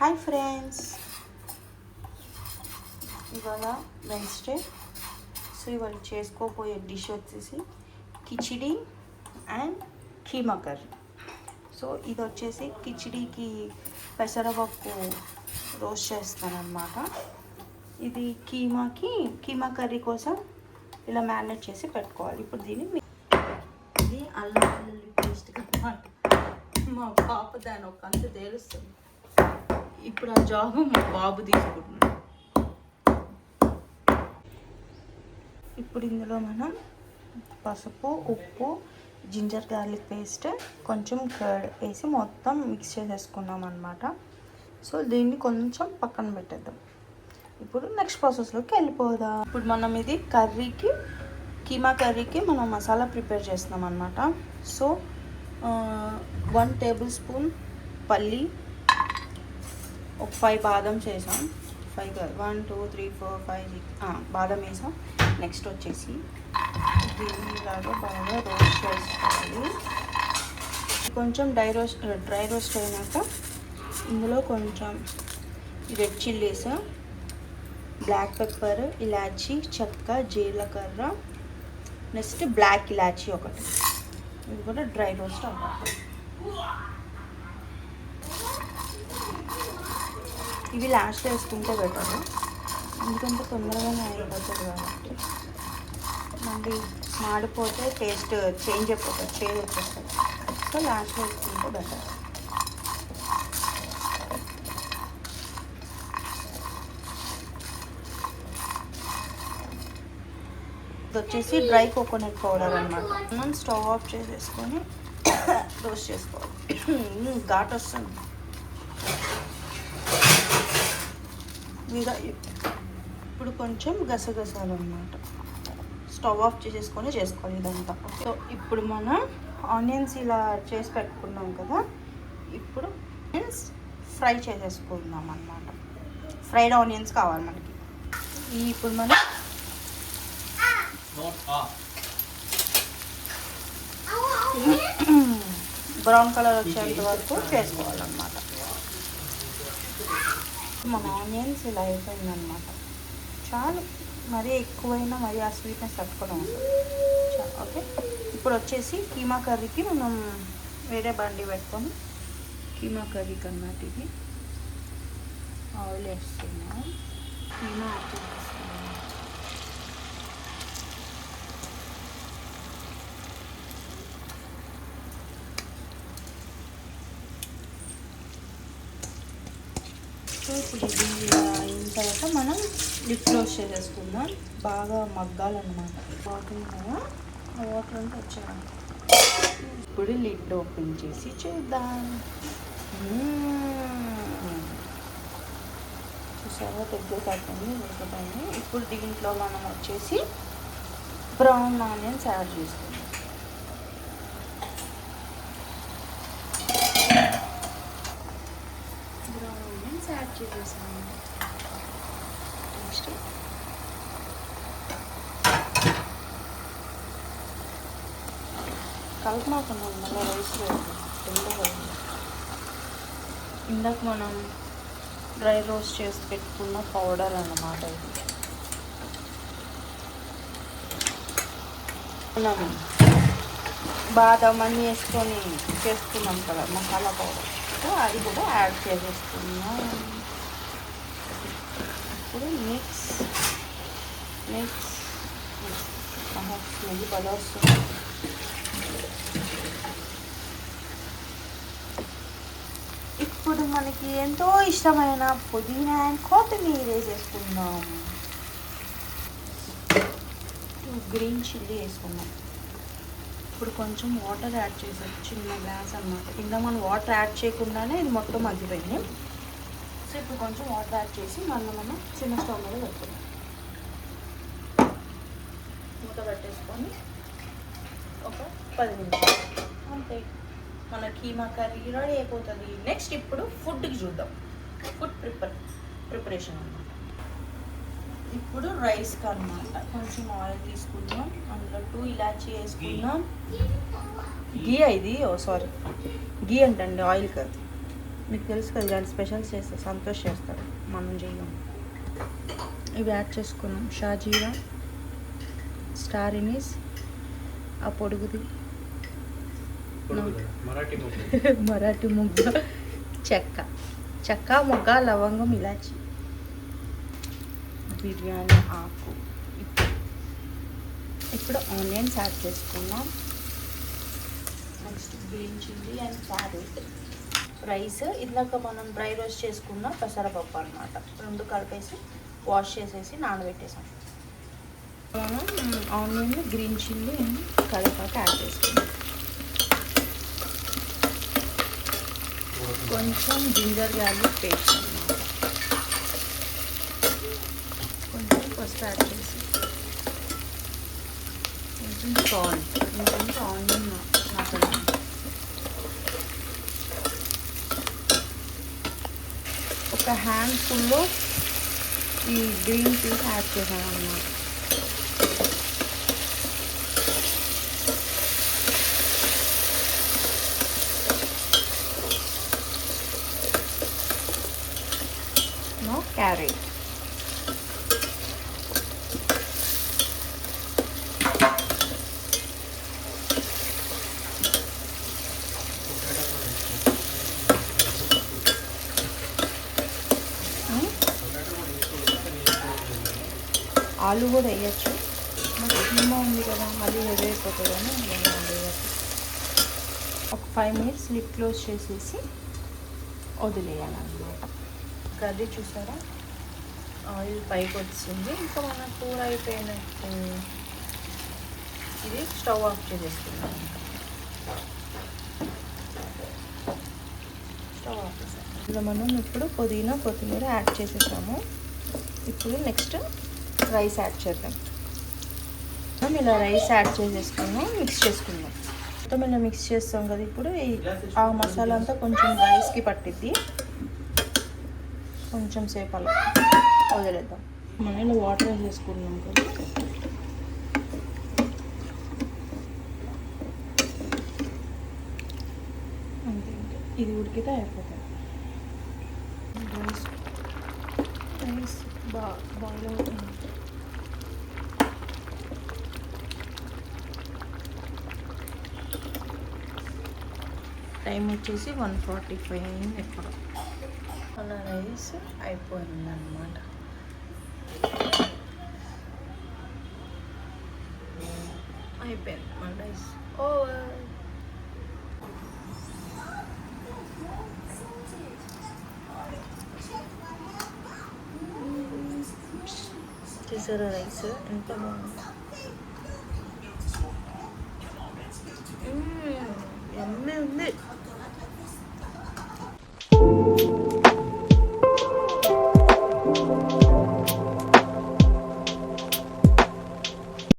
Hi friends, ఇవాళ Wednesday. So ఇవాళ చేసుకోబోయే డిష్ వచ్చేసి khichdi and keema curry. So ఇది వచ్చేసి కిచిడీకి పెసరపప్పు రోస్ట్ చేస్తానన్నమాట. ఇది కీమా కర్రీ కోసం ఇలా మ్యారినేట్ చేసి పెట్టుకోవాలి. ఇప్పుడు దీన్ని ఇది అల్లం వెల్లుల్లి పేస్ట్ కదా, మా పాప దాని ఒక అంత తేలుస్తుంది. ఇప్పుడు ఆ జాబ్ మా బాబు తీసుకుంటున్నాడు. ఇప్పుడు ఇందులో మనం పసుపు, ఉప్పు, జింజర్ గార్లిక్ పేస్ట్, కొంచెం కర్డ్ వేసి మొత్తం మిక్స్ చేసేసుకున్నాం అన్నమాట. సో దీన్ని కొంచెం పక్కన పెట్టేద్దాం. ఇప్పుడు నెక్స్ట్ ప్రాసెస్లోకి వెళ్ళిపోదాం. ఇప్పుడు మనం ఇది కీమా కర్రీకి మనం మసాలా ప్రిపేర్ చేస్తున్నాం అన్నమాట. సో 1 టేబుల్ స్పూన్ పల్లి, ఒక 5 బాదం చేసాం. 5 కాదు, 1 2 3 4 5 6 బాదం వేసాం. నెక్స్ట్ వచ్చేసి దీన్ని ఇలాగా బాగా రోస్ట్ చేసుకోవాలి. కొంచెం డ్రై రోస్ట్ అయినాక ఇందులో కొంచెం రెడ్ చిల్లీస్, బ్లాక్ పెప్పర్, ఇలాచీ, చెక్క, జీలకర్ర, నెక్స్ట్ బ్లాక్ ఇలాచీ ఒకటి, ఇది కూడా డ్రై రోస్ట్ అవ్వాలి. ఇవి లాస్ట్ వేసుకుంటే బెటర్, ఎందుకంటే తొందరగానే అయిపోతుంది కాబట్టి. మళ్ళీ మాడిపోతే టేస్ట్ చేంజ్ అయిపోతుంది, చేంజ్ వచ్చేస్తుంది. సో లాస్ట్ వేసుకుంటే బెటర్. ఇది వచ్చేసి డ్రై కోకోనట్ పౌడర్ అనమాట. మనం స్టవ్ ఆఫ్ చేసేసుకొని రోస్ట్ చేసుకోవాలి. ఘాట్ వస్తుంది మీద. ఇప్పుడు కొంచెం గసగసాలు అనమాట. స్టవ్ ఆఫ్ చేసేసుకొని చేసుకోవాలి ఇదంతా. సో ఇప్పుడు మనం ఆనియన్స్ ఇలా చేసి పెట్టుకున్నాం కదా, ఇప్పుడు ఆనియన్స్ ఫ్రై చేసేసుకుందాం అన్నమాట. ఫ్రైడ్ ఆనియన్స్ కావాలి మనకి. ఇప్పుడు మనం బ్రౌన్ కలర్ వచ్చేంత వరకు చేసుకోవాలన్నమాట. మన ఆనియన్స్ ఇలా అయిపోయిందనమాట. చాలు, మరీ ఎక్కువైనా మరీ ఆ స్వీట్నెస్ తట్టుకోవడం ఉంటుంది. ఓకే, ఇప్పుడు వచ్చేసి కీమా కర్రీకి మనం వేరే బండి పెట్టుకొని కీమా కర్రీకి అన్నమాట ఇది ఆయిల్ వేస్తున్నాం. కీమా వేస్తున్నాం. సో ఇప్పుడు ఇది అయిన తర్వాత మనం లిడ్ క్లోజ్ చేసేసుకుందాం. బాగా మగ్గాలన్నమాట. వాటర్ కదా, ఆ వాటర్ అంతా వచ్చాను. ఇప్పుడు లిడ్ ఓపెన్ చేసి చూద్దాం. చూసారా, దగ్గర కట్టండి ఉడకటాన్ని. ఇప్పుడు దీంట్లో మనం వచ్చేసి బ్రౌన్ ఆనియన్స్ యాడ్ చేసుకుందాం. యాడ్ చేసేసాను. నెక్స్ట్ కలుపుమాకున్నాం మళ్ళీ రైస్ ఇందాక మనం డ్రై రోస్ట్ చేసి పెట్టుకున్న పౌడర్ అన్నమాట. ఇది మనం బాదం అన్నీ వేసుకొని చేసుకున్నాం కదా మసాలా పౌడర్, అది కూడా యాడ్ చేసేస్తున్నాం. ఇప్పుడు మిక్స్ స్మెల్ బాగా వస్తుంది. ఇప్పుడు మనకి ఎంతో ఇష్టమైన పుదీనా అండ్ కొత్తిమీర వేసేసుకుందాం. గ్రీన్ చిల్లీ వేసుకుందాం. ఇప్పుడు కొంచెం వాటర్ యాడ్ చేసాం, చిన్న గ్లాస్ అన్నమాట. కింద మనం వాటర్ యాడ్ చేయకుండానే ఇది మొత్తం మగ్గిపోయింది. సో ఇప్పుడు కొంచెం వాటర్ యాడ్ చేసి మనం చిన్న స్టవ్ మీద పెట్టుకుందాం. మూత పెట్టేసుకొని ఒక 10 నిమిషాలు అంతే, మన కీమా కర్రీ రెడీ అయిపోతుంది. నెక్స్ట్ ఇప్పుడు ఫుడ్కి చూద్దాం. ఫుడ్ ప్రిపరేషన్ అన్నమాట. ఇప్పుడు రైస్కి అన్నమాట కొంచెం ఆయిల్ తీసుకుందాం. అందులో 2 ఇలాచీ వేసుకుందాం. గీ ఇది, సారీ గీ అంటండి, ఆయిల్ కాదు. మీకు తెలుసు కదా ఇలాంటి స్పెషల్స్ చేస్తే సంతోష్ చేస్తాడు, మనం చెయ్యం. ఇవి యాడ్ చేసుకున్నాం. షాజీరా, స్టార్ ఇనీస్, ఆ పొడుగుది మరాఠీ ముగ్గ, చెక్క మొగ్గ, లవంగం, ఇలాచి, బిర్యానీ ఆకు. ఇప్పుడు ఆనియన్స్ యాడ్ చేసుకున్నాం. Next green chilli and carrot. Rice ఇందాక మనం డ్రై రోస్ట్ చేసుకున్న పెసరపప్పు అనమాట, రెండు కలిపేసి వాష్ చేసేసి నానబెట్టేసాం. మనం ఆనియన్, గ్రీన్ చిల్లీ అండ్ కరివేపాకు యాడ్ చేసుకున్నాం. కొంచెం జింజర్ గార్లిక్ పేస్ట్ అన్నమాట, కొంచెం పసుపు యాడ్ చేసి, కొంచెం సాల్ట్, కొంచెం ఆనియన్ మసాలా, ఒక హ్యాండ్ఫుల్లో ఈ గ్రీన్ పీస్ యాడ్ చేసాను అన్నమాట. క్యారెట్, ఆలు కూడా వేయచ్చు, మాకు కీమా ఉంది కదా మళ్ళీ హెవీ అయిపోతుందని వేయచ్చు. ఒక 5 minutes లిడ్ క్లోజ్ చేసేసి వదిలేయాలన్నమాట. కర్రీ చూసారా, ఆయిల్ పైకి వచ్చింది, ఇంకా మన కూర అయిపోయినట్టు. ఇది స్టవ్ ఆఫ్ చేసేసుకున్నాం. స్టవ్ ఆఫ్ చేసాం. ఇలా మనం ఇప్పుడు పుదీనా, కొత్తిమీర యాడ్ చేసేసాము. ఇప్పుడు నెక్స్ట్ రైస్ యాడ్ చేద్దాం. మనం ఇలా రైస్ యాడ్ చేసేసుకున్నాం, మిక్స్ చేసుకుందాం. మొత్తం ఇలా మిక్స్ చేస్తాం కదా. ఇప్పుడు ఆ మసాలా అంతా కొంచెం రైస్కి పట్టిద్ది, కొంచెం సేపు అలా వదిలేద్దాం. మనం ఇలా వాటర్ వేసేసుకున్నాం కదా, అంతే. ఇది ఉడికితే అయిపోతుంది. రైస్ బాయిల్ అవుతుంది. టైం వచ్చేసి 1:45 అయింది. ఎప్పుడు మన రైస్ అయిపోయిందన్నమాట. అయిపోయింది మన రైస్. ఓవర్. చూసారా రైస్ ఎంత బాగుంది. యమ్మీ ఉంది.